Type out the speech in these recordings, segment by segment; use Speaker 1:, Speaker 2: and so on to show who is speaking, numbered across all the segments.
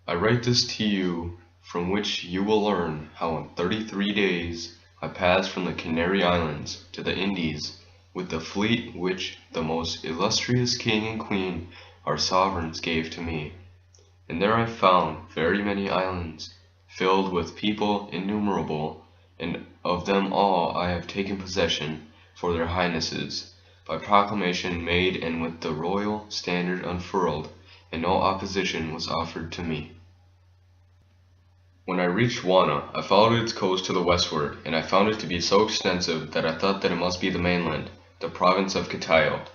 Speaker 1: I write this to you, from which you will learn how in 33 days I passed from the Canary Islands to the Indies with the fleet which the most illustrious king and queen, our sovereigns, gave to me. And there I found very many islands, filled with people innumerable, and of them all I have taken possession for their highnesses, by proclamation made and with the royal standard unfurled, and no opposition was offered to me. When I reached Juana, I followed its coast to the westward, and I found it to be so extensive that I thought that it must be the mainland, the province of Catayo.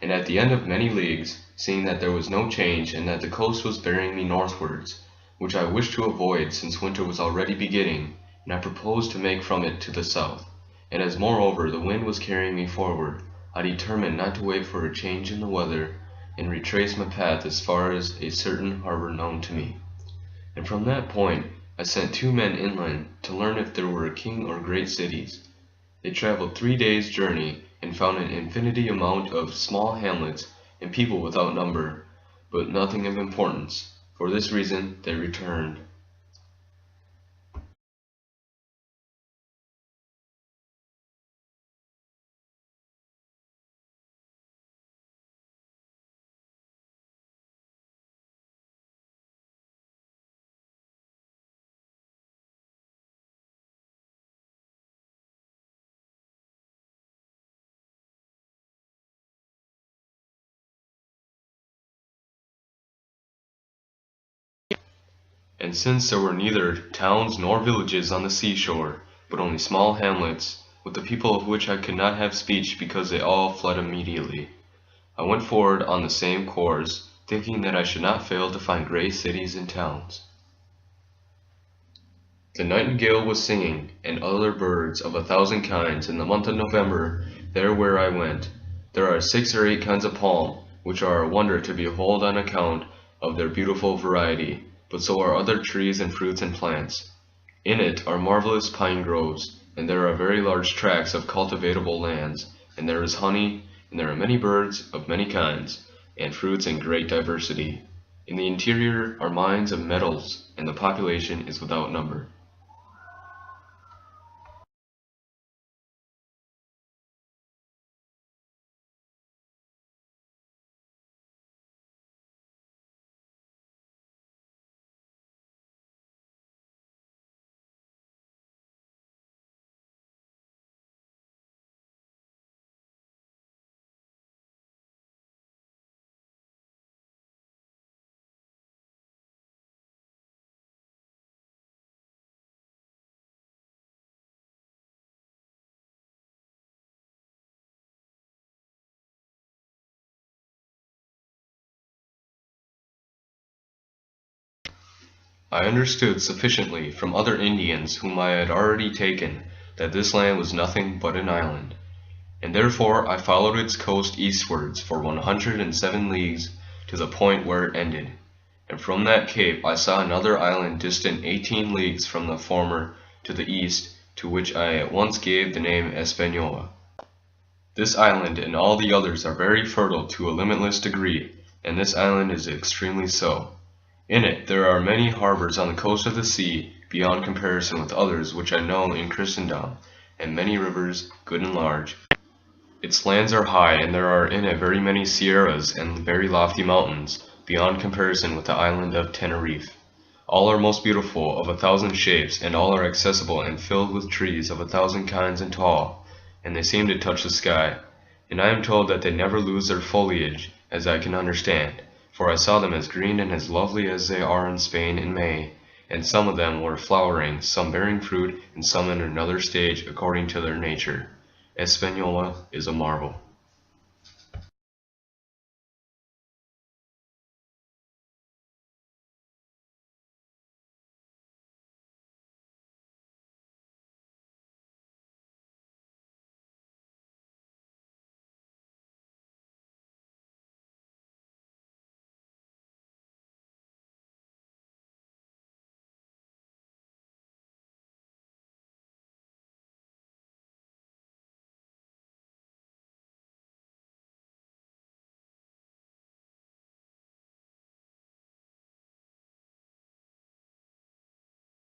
Speaker 1: And at the end of many leagues, seeing that there was no change, and that the coast was bearing me northwards, which I wished to avoid since winter was already beginning, and I proposed to make from it to the south, and as moreover the wind was carrying me forward, I determined not to wait for a change in the weather, and retraced my path as far as a certain harbor known to me. And from that point I sent 2 men inland to learn if there were a king or great cities. They traveled 3 days' journey, and found an infinity amount of small hamlets and people without number, but nothing of importance. For this reason they returned. And since there were neither towns nor villages on the seashore, but only small hamlets, with the people of which I could not have speech because they all fled immediately, I went forward on the same course, thinking that I should not fail to find great cities and towns. The nightingale was singing, and other birds of 1,000 kinds, in the month of November, there where I went. There are 6 or 8 kinds of palm, which are a wonder to behold on account of their beautiful variety, but so are other trees and fruits and plants. In it are marvelous pine groves, and there are very large tracts of cultivatable lands, and there is honey, and there are many birds of many kinds, and fruits in great diversity. In the interior are mines of metals, and the population is without number. I understood sufficiently from other Indians whom I had already taken that this land was nothing but an island, and therefore I followed its coast eastwards for 107 leagues to the point where it ended, and from that cape I saw another island distant 18 leagues from the former to the east, to which I at once gave the name Espanola. This island and all the others are very fertile to a limitless degree, and this island is extremely so. In it there are many harbors on the coast of the sea, beyond comparison with others which I know in Christendom, and many rivers, good and large. Its lands are high, and there are in it very many sierras and very lofty mountains, beyond comparison with the island of Teneriffe. All are most beautiful, of 1,000 shapes, and all are accessible and filled with trees of 1,000 kinds and tall, and they seem to touch the sky. And I am told that they never lose their foliage, as I can understand, for I saw them as green and as lovely as they are in Spain in May, and some of them were flowering, some bearing fruit, and some in another stage according to their nature. Española is a marvel.